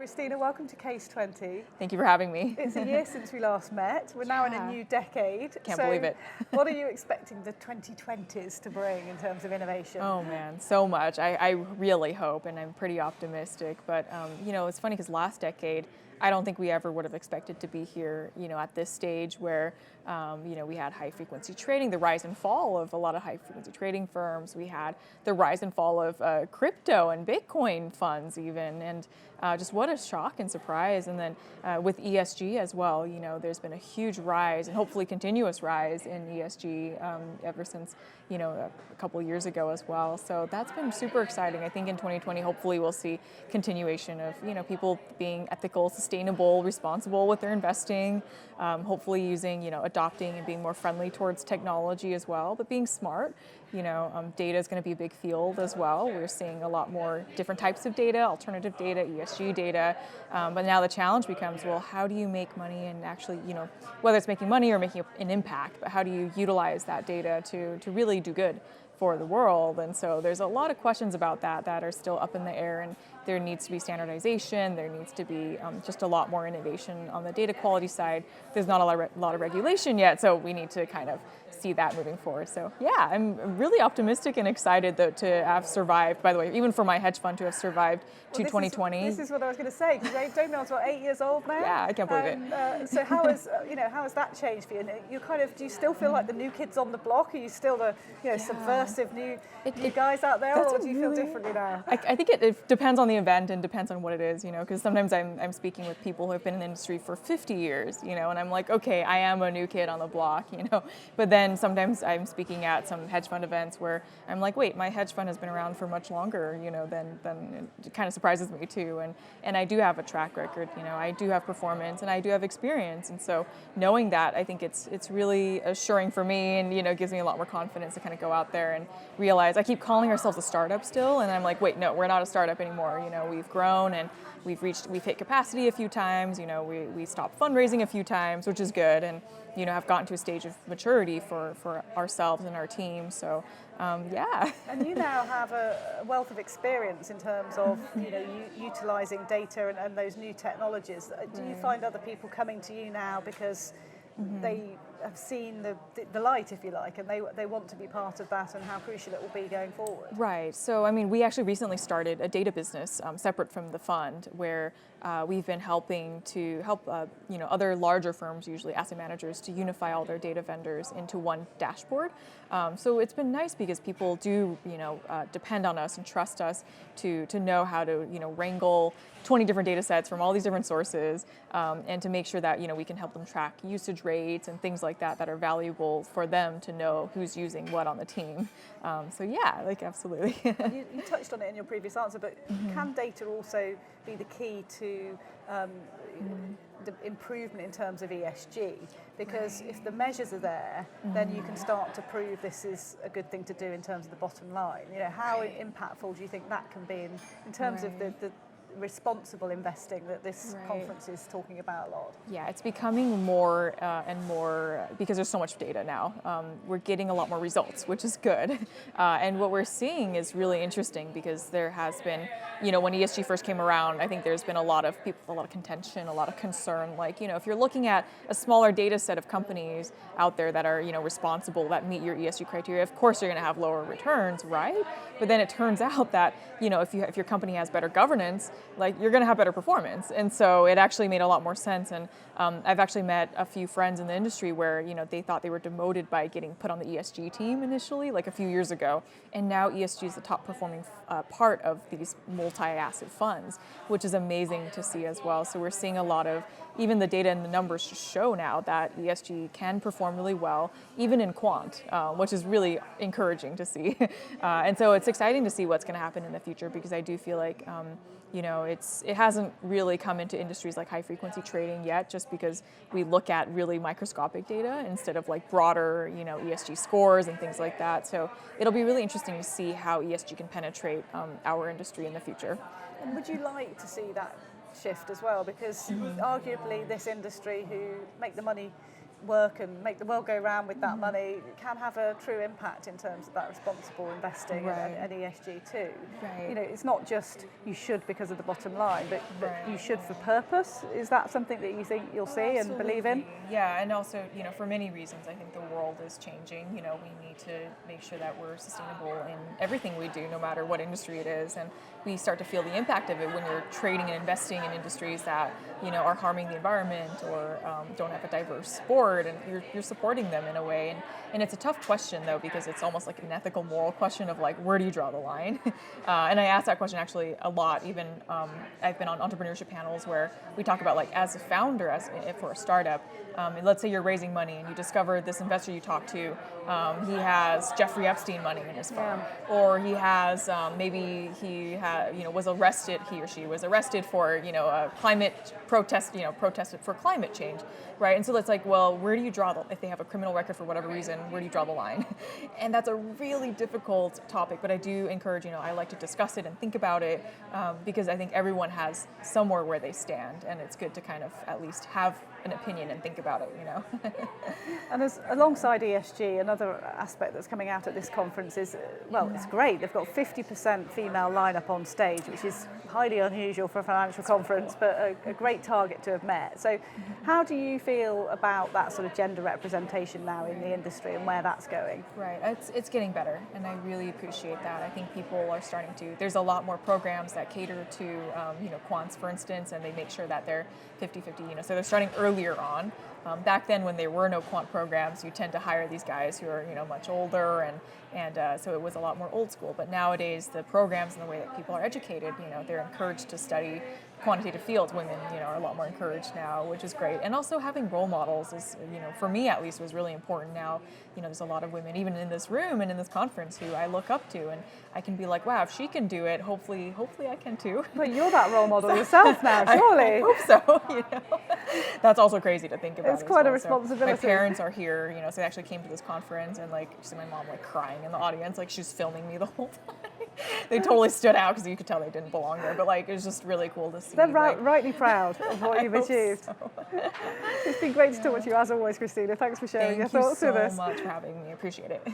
Christina, welcome to CAIS20. Thank you for having me. It's a year since we last met. We're now in a new decade. Can't believe it. What are you expecting the 2020s to bring in terms of innovation? Oh man, so much. I really hope, and I'm pretty optimistic. But it's funny because last decade, I don't think we ever would have expected to be here, at this stage where, we had high frequency trading, the rise and fall of a lot of high frequency trading firms. We had the rise and fall of crypto and Bitcoin funds even, and just what a shock and surprise. And then with ESG as well, there's been a huge rise and hopefully continuous rise in ESG ever since, a couple of years ago as well. So that's been super exciting. I think in 2020, hopefully we'll see continuation of, people being ethical, sustainable, responsible with their investing, hopefully using, adopting and being more friendly towards technology as well, but being smart. Data is going to be a big field as well. We're seeing a lot more different types of data, alternative data, ESG data. But now the challenge becomes, well, how do you make money and actually, whether it's making money or making an impact, but how do you utilize that data to really do good for the world? And so there's a lot of questions about that are still up in the air, and there needs to be standardization, there needs to be just a lot more innovation on the data quality side. There's not a lot of regulation yet, so we need to kind of see that moving forward. So yeah, I'm really optimistic and excited to have survived, by the way, even for my hedge fund to have survived to 2020. This is what I was going to say, because Domeyard's 8 years old now? Yeah, I can't believe it. So how has that changed for you? Do you still feel like the new kids on the block? Are you still the subversive new guys out there, or do you feel differently now? I think it depends on the event and depends on what it is, because sometimes I'm speaking with people who have been in the industry for 50 years, and I'm like, okay, I am a new kid on the block, but then sometimes I'm speaking at some hedge fund events where I'm like, wait, my hedge fund has been around for much longer, than it kind of surprises me too, and I do have a track record, I do have performance and I do have experience, and so knowing that, I think it's really assuring for me, and gives me a lot more confidence to kind of go out there and realize. I keep calling ourselves a startup still, and I'm like, wait, no, we're not a startup anymore. We've grown and we've hit capacity a few times. We stopped fundraising a few times, which is good, and have gotten to a stage of maturity for ourselves and our team. So yeah. And you now have a wealth of experience in terms of utilizing data and those new technologies. Do you find other people coming to you now because they have seen the light, if you like, and they want to be part of that, and how crucial it will be going forward? Right. So, we actually recently started a data business separate from the fund, where we've been helping other larger firms, usually asset managers, to unify all their data vendors into one dashboard. So it's been nice because people do, depend on us and trust us to know how to, wrangle 20 different data sets from all these different sources, and to make sure that, we can help them track usage rates and things like that are valuable for them to know who's using what on the team. So yeah, absolutely. You touched on it in your previous answer, but can data also be the key to the improvement in terms of ESG? Because if the measures are there, then you can start to prove this is a good thing to do in terms of the bottom line. How impactful do you think that can be in terms of the responsible investing that this conference is talking about a lot? Yeah, it's becoming more and more, because there's so much data now. We're getting a lot more results, which is good. And what we're seeing is really interesting, because there has been, when ESG first came around, I think there's been a lot of contention, a lot of concern. If you're looking at a smaller data set of companies out there that are, responsible, that meet your ESG criteria, of course you're going to have lower returns, right? But then it turns out that, if your company has better governance, you're going to have better performance. And so it actually made a lot more sense. And I've actually met a few friends in the industry where, they thought they were demoted by getting put on the ESG team initially, a few years ago. And now ESG is the top performing part of these multi-asset funds, which is amazing to see as well. So we're seeing a lot of, even the data and the numbers show now that ESG can perform really well, even in quant, which is really encouraging to see. And so it's exciting to see what's going to happen in the future, because I do feel like, it hasn't really come into industries like high frequency trading yet, just because we look at really microscopic data instead of broader, ESG scores and things like that. So it'll be really interesting to see how ESG can penetrate our industry in the future. And would you like to see that shift as well? Because arguably this industry, who make the money work and make the world go round with that money can have a true impact in terms of that responsible investing and ESG too. Right. You know, it's not just you should because of the bottom line, but you should for purpose. Is that something that you think you'll see and believe in? Yeah, and also, you know, for many reasons, I think the world is changing. You know, we need to make sure that we're sustainable in everything we do, no matter what industry it is, and we start to feel the impact of it when you're trading and investing in industries that, you know, are harming the environment or don't have a diverse board, and you're supporting them in a way. And it's a tough question though, because it's almost like an ethical, moral question of like, where do you draw the line? And I ask that question actually a lot. Even I've been on entrepreneurship panels where we talk about, like, as a founder, if for a startup, and let's say you're raising money and you discover this investor you talk to, he has Jeffrey Epstein money in his firm, or he has maybe he was arrested, he or she was arrested for a climate protest, protested for climate change, right? And so it's like, well, where do you draw if they have a criminal record for whatever reason, where do you draw the line? And that's a really difficult topic, but I do encourage, I like to discuss it and think about it, because I think everyone has somewhere where they stand, and it's good to kind of at least have an opinion and think about it, And alongside ESG, another aspect that's coming out at this conference is, well, it's great. They've got 50% female lineup on stage, which is highly unusual for a financial conference, but a great target to have met. So how do you feel about that sort of gender representation now in the industry and where that's going? Right, it's getting better, and I really appreciate that. I think people are starting to, there's a lot more programs that cater to, quants, for instance, and they make sure that they're 50-50, so they're starting earlier on. Back then, when there were no quant programs, you tend to hire these guys who are, much older, and so it was a lot more old school. But nowadays, the programs and the way that people are educated, they're encouraged to study quantitative fields. Women, are a lot more encouraged now, which is great. And also having role models is, for me at least, was really important. Now, there's a lot of women, even in this room and in this conference, who I look up to, and I can be like, wow, if she can do it, hopefully I can too. But you're that role model yourself now, surely. I hope so. That's also crazy to think about. It's quite a responsibility. So my parents are here, so they actually came to this conference, and like, see my mom crying in the audience, like she's filming me the whole time. They totally stood out because you could tell they didn't belong there, but it was just really cool to see. They're rightly proud of what you've achieved. So. It's been great to talk to you as always, Christina. Thanks for sharing your thoughts with us. Thank you so much for having me. I appreciate it.